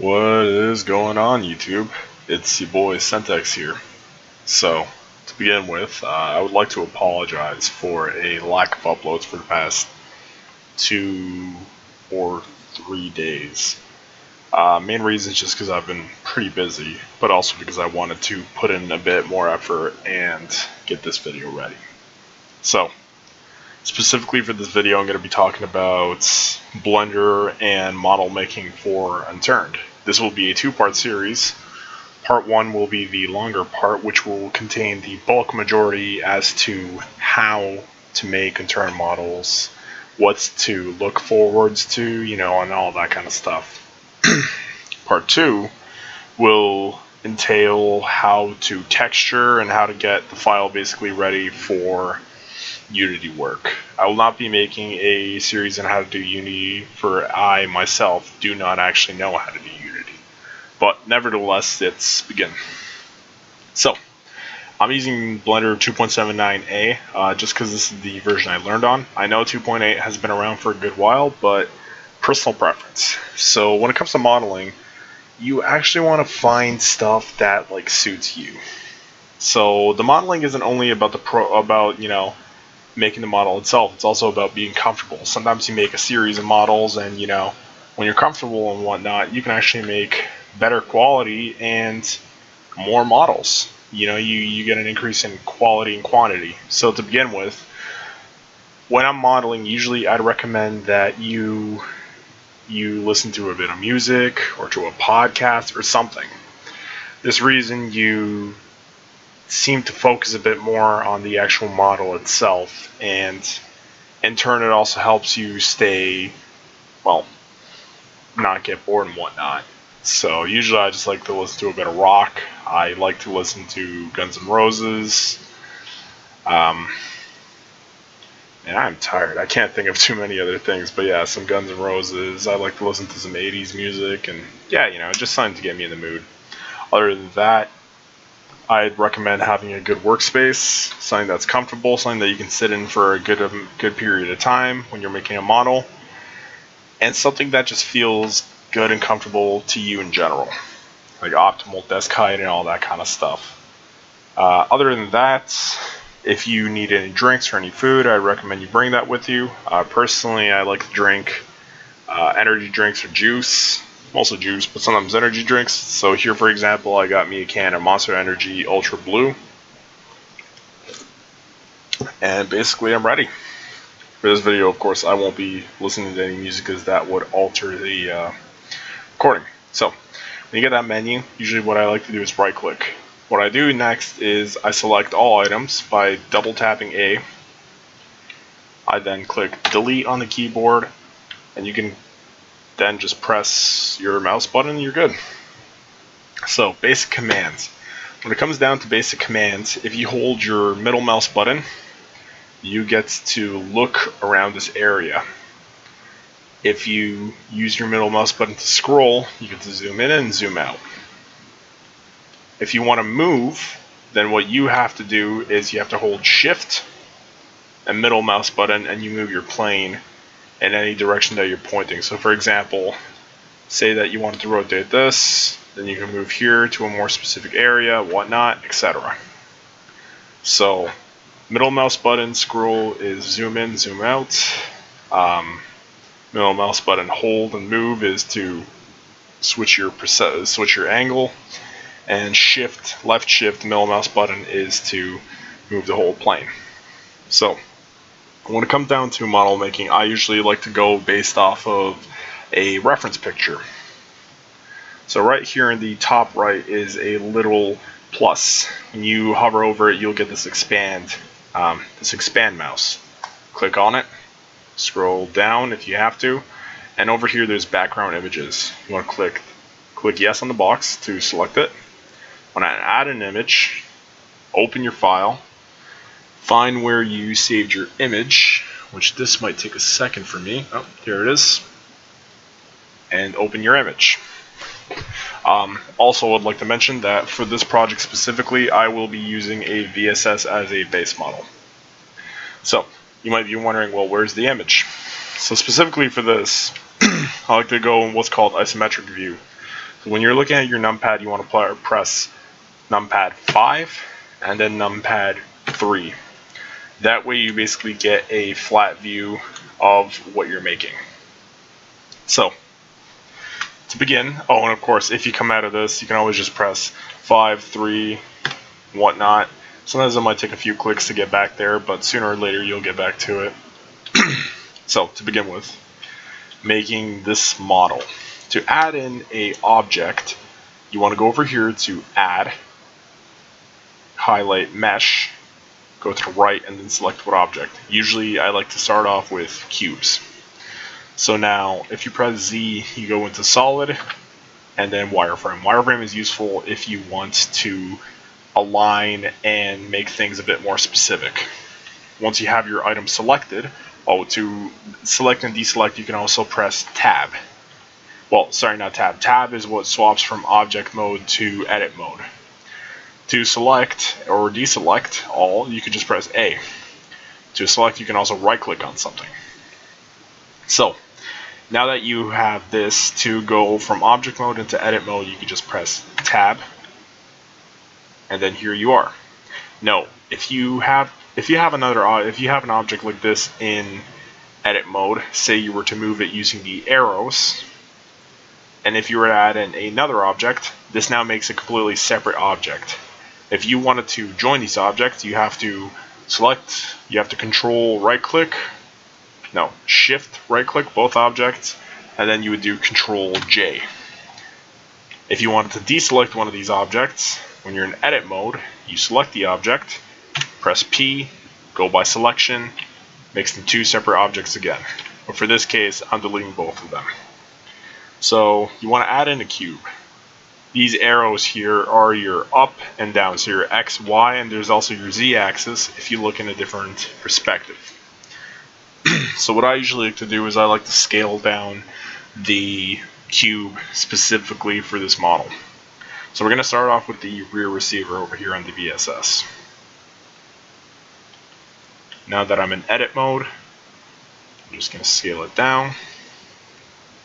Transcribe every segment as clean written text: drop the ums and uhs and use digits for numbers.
What is going on, YouTube? It's your boy Centex here. So, to begin with, I would like to apologize for a lack of uploads for the past 2 or 3 days. Main reason is just because I've been pretty busy, but also because I wanted to put in a bit more effort and get this video ready. So, specifically for this video, I'm going to be talking about Blender and model making for Unturned. This will be a 2-part series. Part 1 will be the longer part, which will contain the bulk majority as to how to make Unturned models, what to look forwards to, and all that kind of stuff. Part 2 will entail how to texture and how to get the file basically ready for Unity work. I will not be making a series on how to do Unity, for I myself do not actually know how to do Unity. But nevertheless, let's begin. So, I'm using Blender 2.79a just because this is the version I learned on. I know 2.8 has been around for a good while, but personal preference. So when it comes to modeling, you actually want to find stuff that suits you. So the modeling isn't only about making the model itself. It's also about being comfortable. Sometimes you make a series of models, and when you're comfortable and whatnot, you can actually make better quality and more models. You get an increase in quality and quantity. So to begin with, when I'm modeling, usually I'd recommend that you listen to a bit of music or to a podcast or something. This reason you seem to focus a bit more on the actual model itself, and in turn it also helps you stay, not get bored and whatnot. So usually I just like to listen to a bit of rock. I like to listen to Guns N' Roses. And I'm tired. I can't think of too many other things, but yeah, some Guns N' Roses. I like to listen to some 80s music, and just something to get me in the mood. Other than that, I'd recommend having a good workspace, something that's comfortable, something that you can sit in for a good period of time when you're making a model, and something that just feels good and comfortable to you in general, like optimal desk height and all that kind of stuff. Other than that, if you need any drinks or any food, I recommend you bring that with you. Personally, I like to drink energy drinks or juice. Mostly juice, but sometimes energy drinks. So here, for example, I got me a can of Monster Energy Ultra Blue. And basically, I'm ready. For this video, of course, I won't be listening to any music because that would alter the recording. So, when you get that menu, usually what I like to do is right-click. What I do next is I select all items by double-tapping A. I then click Delete on the keyboard, and you can then just press your mouse button and you're good. So, basic commands. When it comes down to basic commands, if you hold your middle mouse button, you get to look around this area. If you use your middle mouse button to scroll, you get to zoom in and zoom out. If you want to move, then what you have to do is you have to hold Shift and middle mouse button, and you move your plane in any direction that you're pointing. So for example, say that you wanted to rotate this, then you can move here to a more specific area, whatnot, etc. So middle mouse button scroll is zoom in, zoom out. Middle mouse button hold and move is to switch your angle, and left shift middle mouse button is to move the whole plane. So when it comes down to model making, I usually like to go based off of a reference picture. So right here in the top right is a little plus. When you hover over it, you'll get this expand mouse. Click on it, scroll down if you have to, and over here there's background images. You want to click yes on the box to select it. When I add an image, open your file, find where you saved your image, which this might take a second for me. Oh, here it is. And open your image. Also, I'd like to mention that for this project specifically, I will be using a VSS as a base model. So, you might be wondering, well, where's the image? So specifically for this, I like to go in what's called isometric view. So when you're looking at your numpad, you want to press numpad 5 and then numpad 3. That way you basically get a flat view of what you're making. So to begin, oh, and of course, if you come out of this, you can always just press 5, 3, whatnot. Sometimes it might take a few clicks to get back there, but sooner or later you'll get back to it. So to begin with, making this model. To add in a object, you want to go over here to Add, highlight Mesh, go to the right, and then select what object. Usually I like to start off with cubes. So now if you press Z, you go into Solid and then Wireframe. Wireframe is useful if you want to align and make things a bit more specific. Once you have your item selected, to select and deselect, you can also press Tab. Well, sorry, not Tab. Tab is what swaps from object mode to edit mode. To select or deselect all, you can just press A. To select, you can also right-click on something. So, now that you have this, to go from object mode into edit mode, you can just press Tab, and then here you are. No, if you have an object like this in edit mode, say you were to move it using the arrows, and if you were to add in another object, this now makes a completely separate object. If you wanted to join these objects, you have to select, you have to shift right click both objects, and then you would do Control J. If you wanted to deselect one of these objects, when you're in edit mode, you select the object, press P, go by selection, makes them two separate objects again. But for this case, I'm deleting both of them. So you want to add in a cube. These arrows here are your up and down, so your X, Y, and there's also your Z axis if you look in a different perspective. So what I usually like to do is I like to scale down the cube specifically for this model. So we're going to start off with the rear receiver over here on the VSS. Now that I'm in edit mode, I'm just going to scale it down.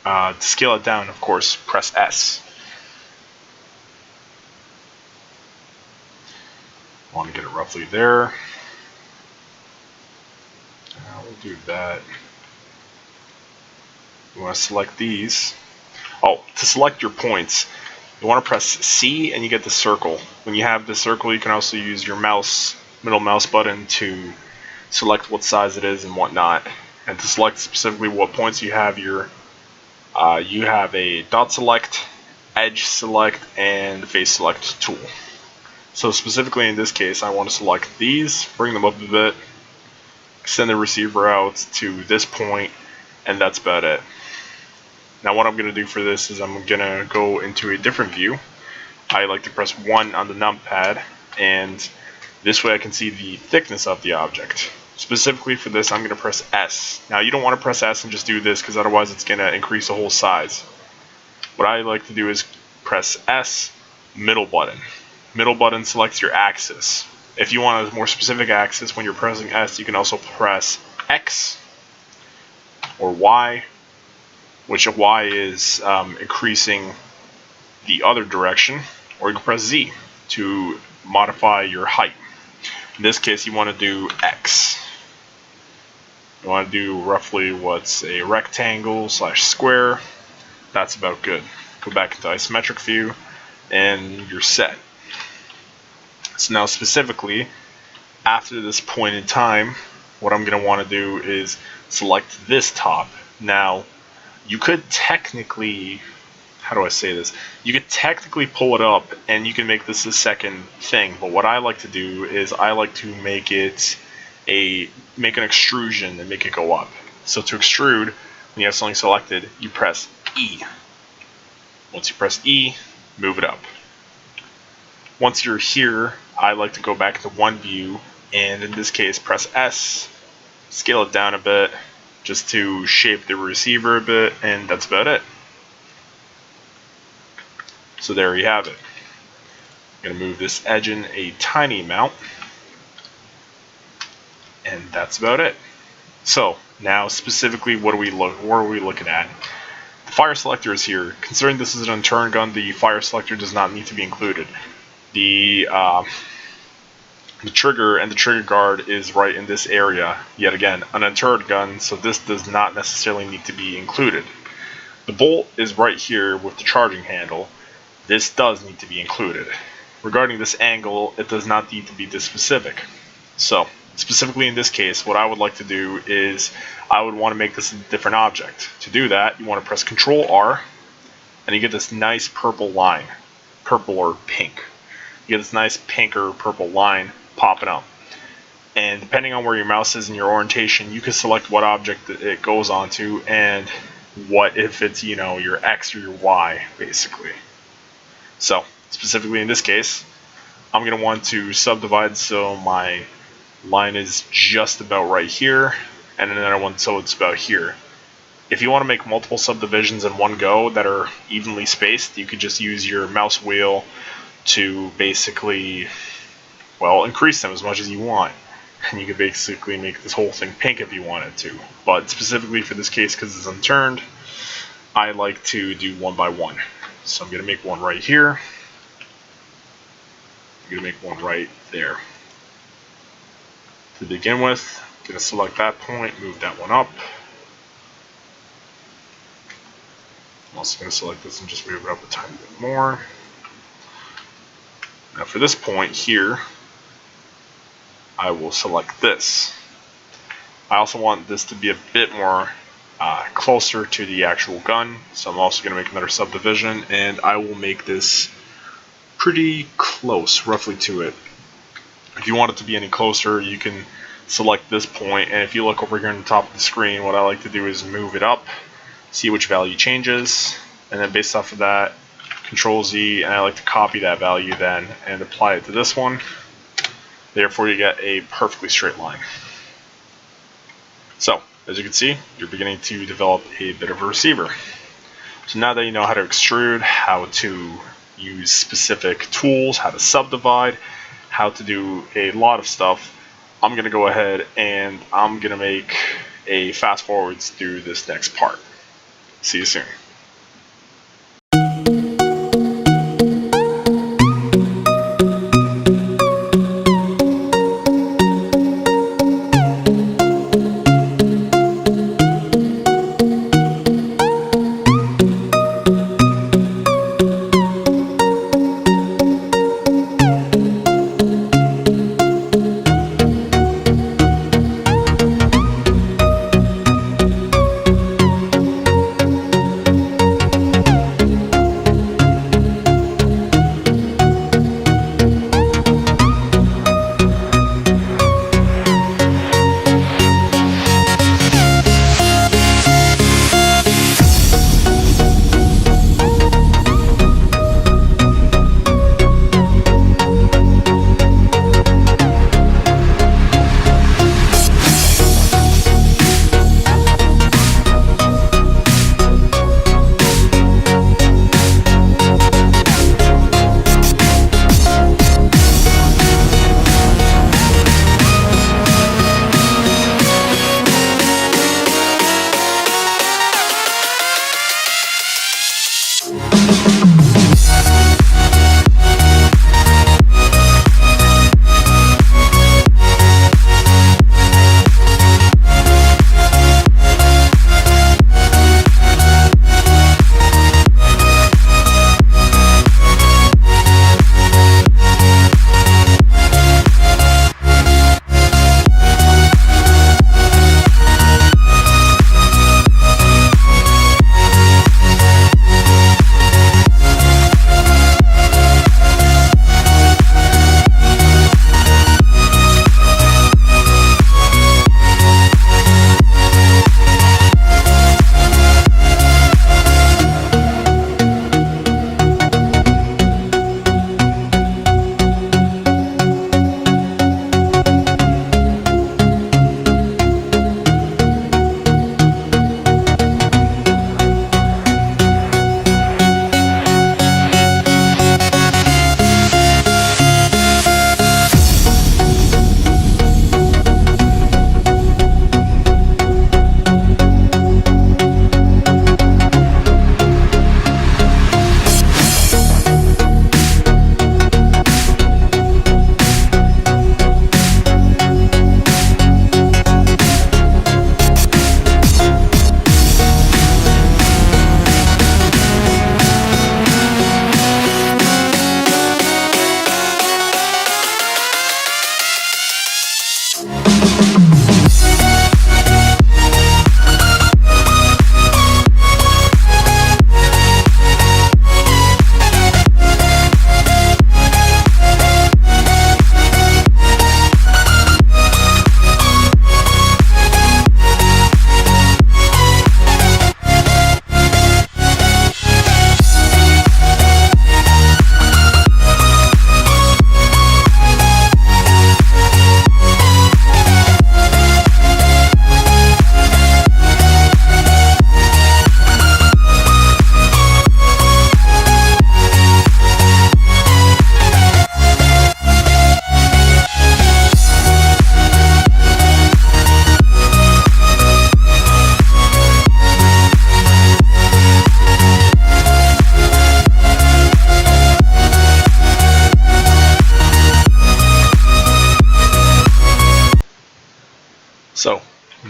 To scale it down, of course, press S. I want to get it roughly there. We'll do that. You want to select these. Oh, to select your points, you want to press C and you get the circle. When you have the circle, you can also use your middle mouse button to select what size it is and whatnot. And to select specifically what points you have you have a dot select, edge select, and face select tool. So specifically in this case, I want to select these, bring them up a bit, extend the receiver out to this point, and that's about it. Now what I'm going to do for this is I'm going to go into a different view. I like to press 1 on the numpad, and this way I can see the thickness of the object. Specifically for this, I'm going to press S. Now you don't want to press S and just do this, because otherwise it's going to increase the whole size. What I like to do is press S, middle button. Middle button selects your axis. If you want a more specific axis, when you're pressing S, you can also press X or Y, which Y is increasing the other direction, or you can press Z to modify your height. In this case, you want to do X. You want to do roughly what's a rectangle / square. That's about good. Go back into isometric view, and you're set. So now specifically, after this point in time, what I'm going to want to do is select this top. Now, you could technically, how do I say this? You could technically pull it up and you can make this a second thing, but what I like to do is I like to make an extrusion and make it go up. So to extrude, when you have something selected, you press E. Once you press E, move it up. Once you're here, I like to go back to one view, and in this case press S, scale it down a bit just to shape the receiver a bit, and that's about it. So there you have it. I'm going to move this edge in a tiny amount, and that's about it. So now specifically, what are we looking at? The fire selector is here. Considering this is an unturned gun, the fire selector does not need to be included. The trigger and the trigger guard is right in this area. Yet again, an unturned gun, so this does not necessarily need to be included. The bolt is right here with the charging handle. This does need to be included. Regarding this angle, it does not need to be this specific. So, specifically in this case, what I would like to do is I would want to make this a different object. To do that, you want to press Control R, and you get this nice purple line. Purple or pink. You get this nice pink or purple line popping up. And depending on where your mouse is in your orientation, you can select what object it goes onto and what if it's, you know, your X or your Y, basically. So, specifically in this case, I'm going to want to subdivide so my line is just about right here, and then I want so it's about here. If you want to make multiple subdivisions in one go that are evenly spaced, you could just use your mouse wheel to basically, well, increase them as much as you want. And you could basically make this whole thing pink if you wanted to. But specifically for this case, because it's unturned, I like to do one by one. So I'm going to make one right here. I'm going to make one right there. To begin with, I'm going to select that point, move that one up. I'm also going to select this and just move it up a tiny bit more. Now for this point here, I will select this. I also want this to be a bit more closer to the actual gun, so I'm also going to make another subdivision, and I will make this pretty close, roughly to it. If you want it to be any closer, you can select this point, and if you look over here on the top of the screen, what I like to do is move it up, see which value changes, and then based off of that, Control Z, and I like to copy that value then and apply it to this one. Therefore, you get a perfectly straight line. So, as you can see, you're beginning to develop a bit of a receiver. So now that you know how to extrude, how to use specific tools, how to subdivide, how to do a lot of stuff, I'm going to go ahead and I'm going to make a fast forwards through this next part. See you soon.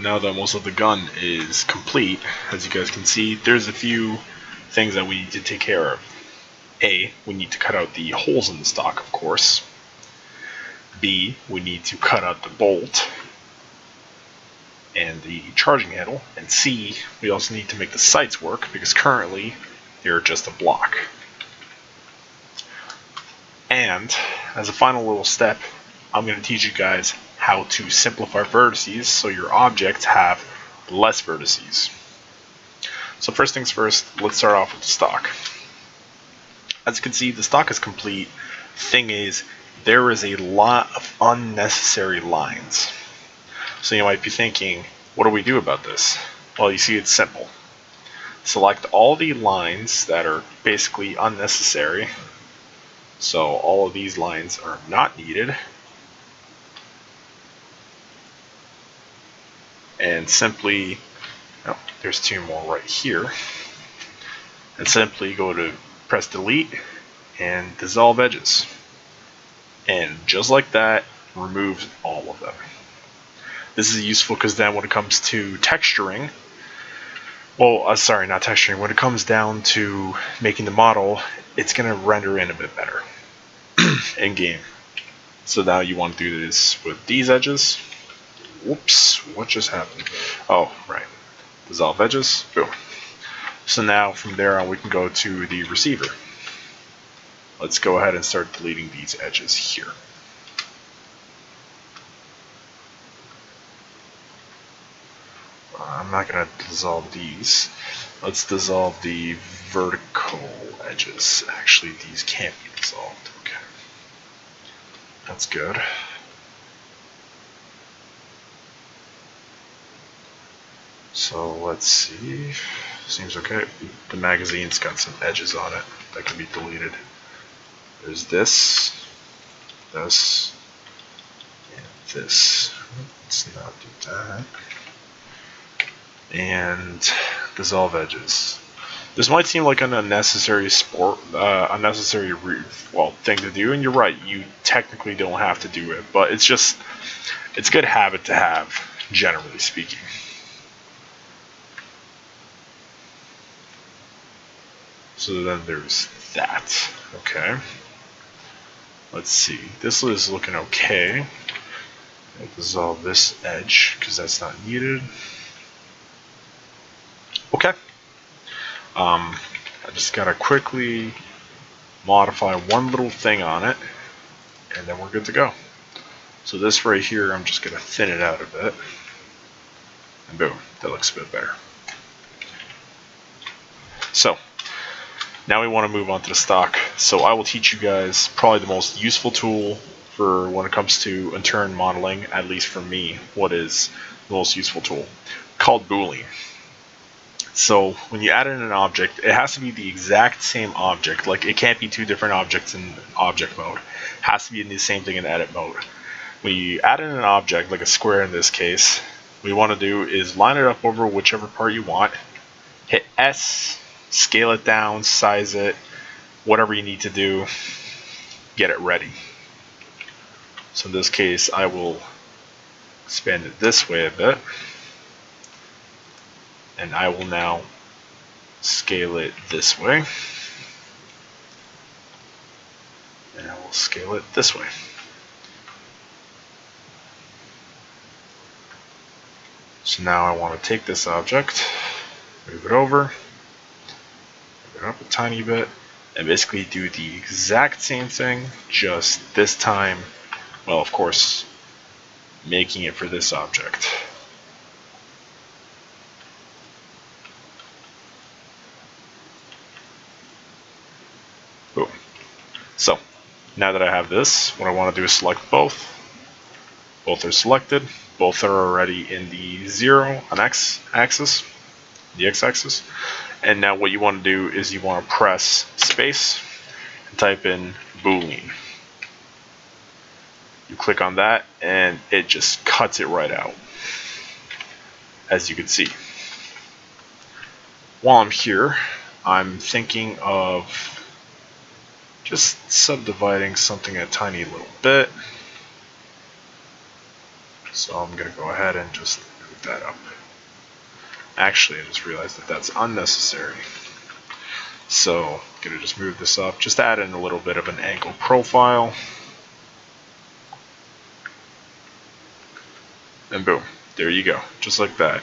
now that most of the gun is complete, as you guys can see, there's a few things that we need to take care of. A, we need to cut out the holes in the stock, of course. B, we need to cut out the bolt and the charging handle. And C, we also need to make the sights work, because currently they're just a block. And as a final little step, I'm going to teach you guys how to simplify vertices so your objects have less vertices. So first things first, let's start off with the stock. As you can see, the stock is complete. Thing is, there is a lot of unnecessary lines. So you might be thinking, what do we do about this? Well, you see, it's simple. Select all the lines that are basically unnecessary. So all of these lines are not needed. And simply, oh, there's two more right here. And simply go to press delete and dissolve edges. And just like that, remove all of them. This is useful because then when it comes to texturing, well, sorry, not texturing, when it comes down to making the model, it's going to render in a bit better in game. So now you want to do this with these edges. Whoops, what just happened? Oh, right. Dissolve edges, boom. So now from there on we can go to the receiver. Let's go ahead and start deleting these edges here. I'm not going to dissolve these. Let's dissolve the vertical edges. Actually, these can't be dissolved. Okay. That's good. So let's see. Seems okay. The magazine's got some edges on it that can be deleted. There's this, and this. Let's not do that. And dissolve edges. This might seem like an unnecessary thing to do, and you're right. You technically don't have to do it, but it's good habit to have, generally speaking. So then there's that. Okay. Let's see. This is looking okay. I'll dissolve this edge because that's not needed. Okay. I just gotta quickly modify one little thing on it, and then we're good to go. So this right here, I'm just gonna thin it out a bit, and boom, that looks a bit better. So now we want to move on to the stock. So I will teach you guys probably the most useful tool for when it comes to Unturned modeling, at least for me, what is the most useful tool, called boolean. So when you add in an object, it has to be the exact same object. Like, it can't be two different objects in object mode. It has to be in the same thing in edit mode. When you add in an object, like a square in this case, what you want to do is line it up over whichever part you want, hit S, scale it down, size it, whatever you need to do, get it ready. So in this case, I will expand it this way a bit, and I will now scale it this way, and I will scale it this way. So now I want to take this object, move it over, move it up a tiny bit, and basically do the exact same thing, just this time, well, of course, making it for this object. Boom. So now that I have this, what I want to do is select both. Both are selected. Both are already in the 0 on x-axis, the x-axis. And now what you want to do is you want to press space and type in boolean. You click on that and it just cuts it right out, as you can see. While I'm here, I'm thinking of just subdividing something a tiny little bit. So I'm going to go ahead and just move that up. Actually, I just realized that that's unnecessary. So I'm gonna just move this up, just add in a little bit of an angle profile. And boom, there you go, just like that.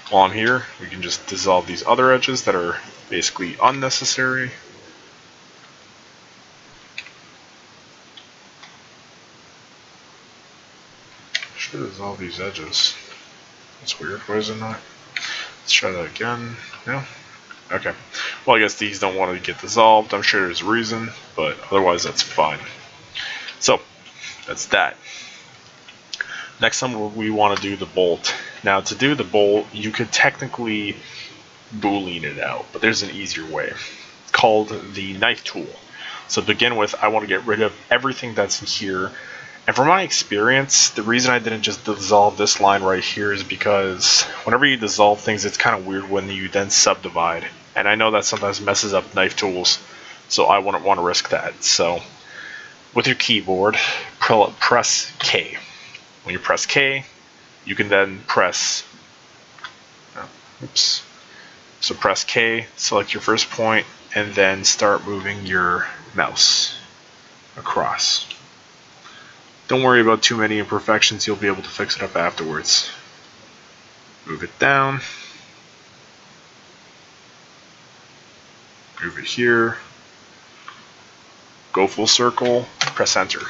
While I'm here, we can just dissolve these other edges that are basically unnecessary. Should dissolve these edges. That's weird, why is it not? Let's try that again. No? Okay. Well, I guess these don't want to get dissolved. I'm sure there's a reason, but otherwise that's fine. So, that's that. Next time we want to do the bolt. Now to do the bolt, you could technically boolean it out, but there's an easier way. It's called the knife tool. So to begin with, I want to get rid of everything that's in here. And from my experience, the reason I didn't just dissolve this line right here is because whenever you dissolve things, it's kind of weird when you then subdivide. And I know that sometimes messes up knife tools, so I wouldn't want to risk that. So with your keyboard, press K. When you press K, you can then press, So press K, select your first point, and then start moving your mouse across. Don't worry about too many imperfections, you'll be able to fix it up afterwards. Move it down. Move it here. Go full circle, press enter.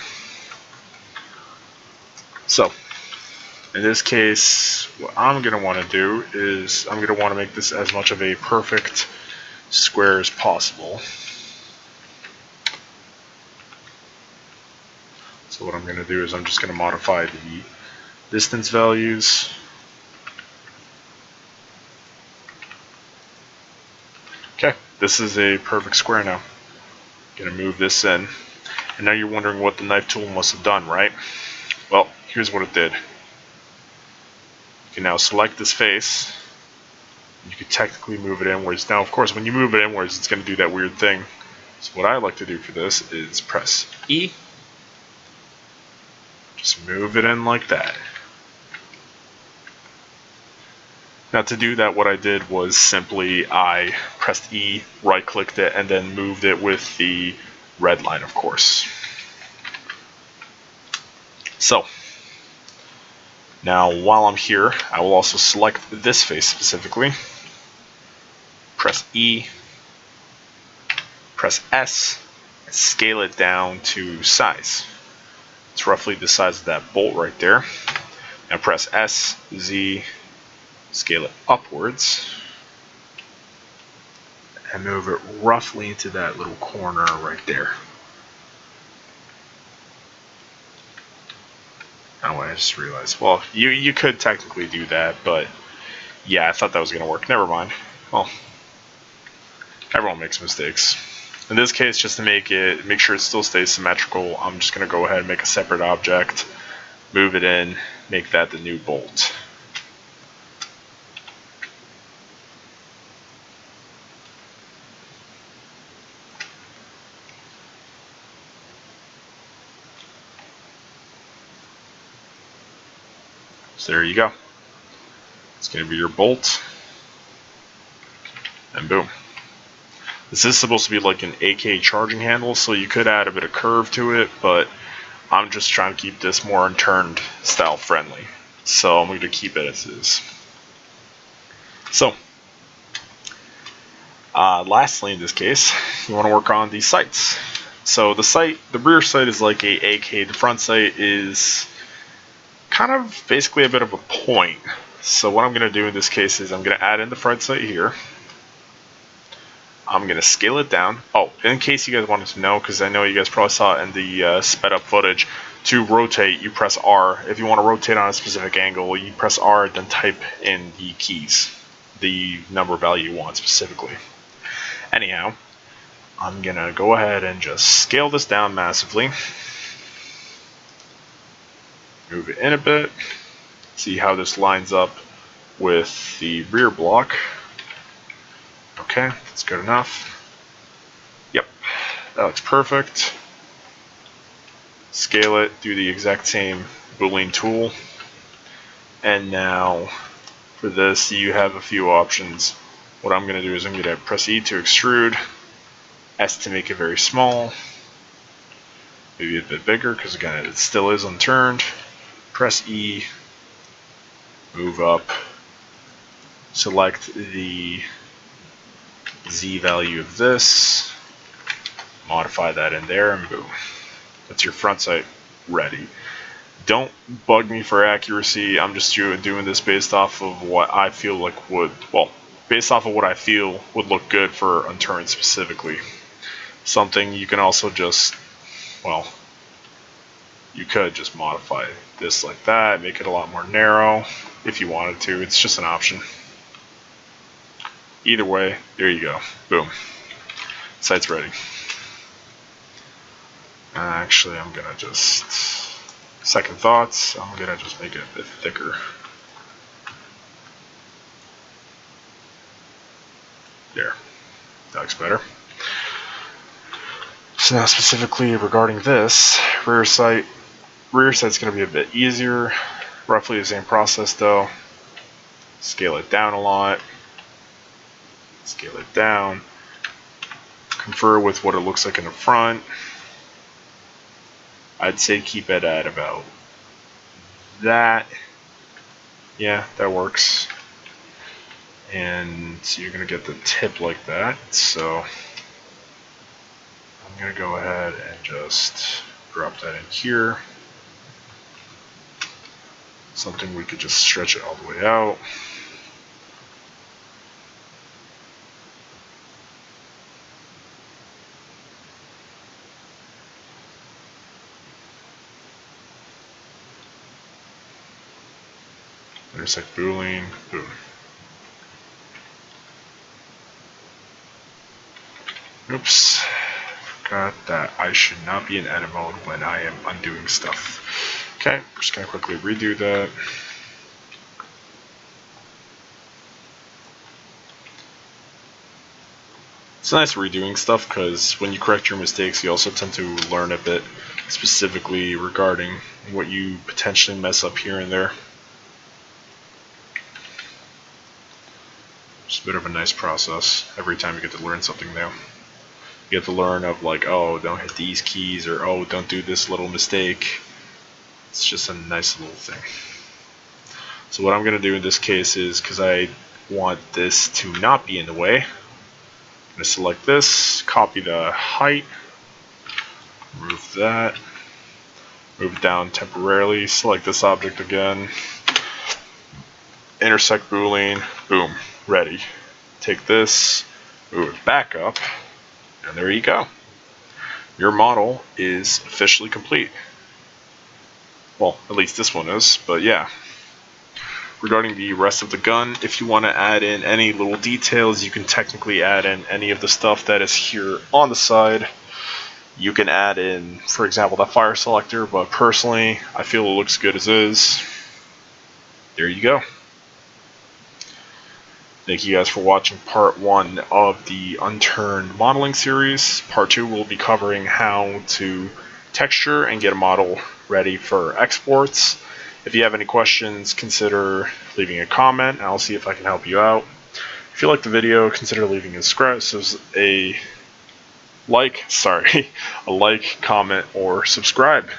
So, in this case, what I'm going to want to do is I'm going to want to make this as much of a perfect square as possible. So what I'm going to do is I'm just going to modify the distance values. Okay, this is a perfect square now. I'm going to move this in. And now you're wondering what the knife tool must have done, right? Well, here's what it did. You can now select this face. You can technically move it inwards. Now, of course, when you move it inwards, it's going to do that weird thing. So what I like to do for this is press E. Just move it in like that. Now to do that, what I did was simply I pressed E, right-clicked it, and then moved it with the red line, of course. So, now while I'm here, I will also select this face specifically. Press E, press S, and scale it down to size. It's roughly the size of that bolt right there. Now press S, Z, scale it upwards, and move it roughly into that little corner right there. Oh, I just realized. Well, you could technically do that, but yeah, I thought that was going to work. Never mind. Well, everyone makes mistakes. In this case, just to make sure it still stays symmetrical, I'm just going to go ahead and make a separate object, move it in, make that the new bolt. So there you go. It's going to be your bolt, and boom. This is supposed to be like an AK charging handle, so you could add a bit of curve to it, but I'm just trying to keep this more unturned style friendly. So I'm going to keep it as is. So, lastly in this case, you want to work on the sights. So the rear sight is like a AK, the front sight is kind of basically a bit of a point. So what I'm going to do in this case is I'm going to add in the front sight here. I'm going to scale it down. Oh, in case you guys wanted to know, because I know you guys probably saw it in the sped up footage, to rotate, you press R. If you want to rotate on a specific angle, you press R, then type in the keys, the number value you want specifically. Anyhow, I'm going to go ahead and just scale this down massively. Move it in a bit. See how this lines up with the rear block. Okay, that's good enough. Yep, that looks perfect. Scale it, do the exact same boolean tool. And now for this, you have a few options. What I'm going to do is I'm going to press E to extrude, S to make it very small, maybe a bit bigger because again it still is unturned. Press E, move up, select the Z value of this, modify that in there, and boom. That's your front sight ready. Don't bug me for accuracy. I'm just doing this based off of what I feel like would, well, based off of what I feel would look good for Unturned specifically. Something you can also just, well, you could just modify this like that, make it a lot more narrow if you wanted to. It's just an option. Either way, there you go. Boom. Site's ready. Actually, I'm gonna just, second thoughts, I'm gonna just make it a bit thicker. There. That looks better. So now specifically regarding this, rear sight's going to be a bit easier. Roughly the same process though. Scale it down a lot. Scale it down. Confer with what it looks like in the front. I'd say keep it at about that. Yeah, that works. And you're going to get the tip like that. So I'm going to go ahead and just drop that in here. Something we could just stretch it all the way out. Intersect boolean, boom. Oops, forgot that I should not be in edit mode when I am undoing stuff. Okay, I'm just gonna quickly redo that. It's nice redoing stuff because when you correct your mistakes, you also tend to learn a bit specifically regarding what you potentially mess up here and there. It's a bit of a nice process. Every time you get to learn something new. You get to learn of like, oh, don't hit these keys, or oh, don't do this little mistake. It's just a nice little thing. So what I'm going to do in this case is, because I want this to not be in the way, I'm going to select this, copy the height, remove that, move it down temporarily, select this object again, intersect boolean, boom, ready. Take this, move it back up, and there you go. Your model is officially complete. Well, at least this one is, but yeah. Regarding the rest of the gun, if you want to add in any little details, you can technically add in any of the stuff that is here on the side. You can add in, for example, that fire selector, but personally, I feel it looks good as is. There you go. Thank you guys for watching part 1 of the Unturned modeling series. Part 2 will be covering how to texture and get a model ready for exports. If you have any questions, consider leaving a comment and I'll see if I can help you out. If you like the video, consider leaving a like, comment, or subscribe.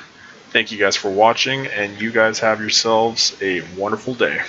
Thank you guys for watching, and you guys have yourselves a wonderful day.